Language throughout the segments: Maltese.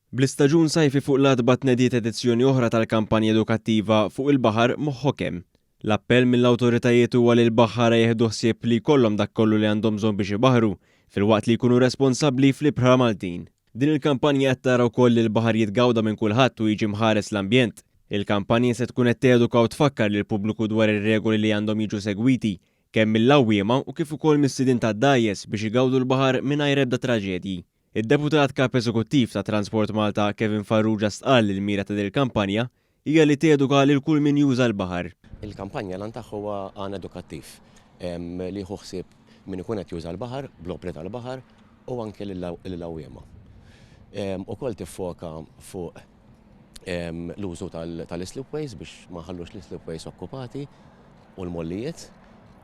Bl-istaġun sajfi fuq l-adba tnediet edizzjoni oħra tal-kampanja edukattiva fuq il-baħar moħħokem. L-appell mill-awtoritajiet huwa li l-baħħara jieħdu ħsieb li jkollhom dak kollu li għandhom bżonn biex ibaħru filwaqt li jkunu responsabbli fl-ibħra Maltin. Din il-kampanja qed tara wkoll li l-baħar jitgawda minn kulħadd u jiġi mħares l-ambjent. Il-kampanja se tkun qed teduka u tfakkar lil pubbliku dwar ir-regoli li għandhom jiġu segwiti kemm mill-awwiema u kif ukoll mis-sidin tad-dgħajjes biex igawdu l-baħar mingħajr ebda traġedji. Id-deputat kap eżekuttiv ta' Transport Malta Kevin Farrugia stqal li l-mira ta' il-kampanja hija li teduka lil kull min juża l-baħar. Il-kampanja lan tagħha huwa għan edukattiv li jieħu ħsieb min ikun qed juża l-baħar, bl-opri tal-baħar u anke lill-awwiema. Ukoll tiffoka fuq l-użu tal-slipways biex ma ħallux l-slipways okkupati u l-mollijiet.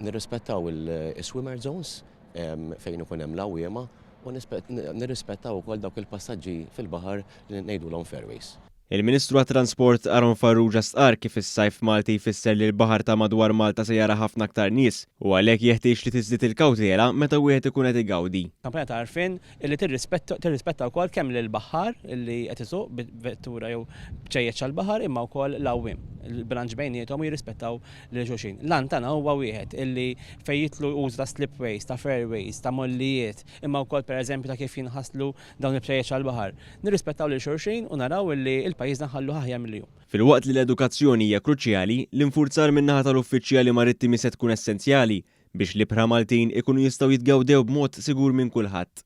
Nirrispettaw il-swimmer zones fejn ikun hemm l-awwiema u nirrispettaw ukoll dawk il-passaġġi fil-baħar li ngħidulhom fairways. Il-Ministru għat-Transport Aron Farrugia stqar kif is-sajf Malti jfisser li l-baħar ta' madwar Malta se jara ħafna aktar nies u għalhekk jeħtieġ li tiżdied il-kawtela meta wieħed ikun qed igawdi. Kampanja ta' għarfien illi tirrispetta wkoll kemm lill-baħħar illi qed isuq b'vettura jew b'ċejjeċ għall-baħar imma wkoll l-awwiem. Il-bilanċ bejniethom jirrispettaw lil xulxin. Lan tagħna huwa wieħed illi fejn jitlu użu ta' slipways, ta' fairways, ta' mollijiet, imma wkoll pereżempju ta' kif jinħasslu dawn il-bċejjeċ għall-baħar. Nirrispettaw lil xulxin u naraw illi il-pajjiżna ħallu ħajja mill-jum. Filwaqt li l-edukazzjoni hija kruċjali, l-infurzar min-naħa tal-uffiċjali marittimi se tkun essenzjali biex l-ibħra Maltin ikunu jistgħu jitgawdew b'mod sigur minn kulħadd.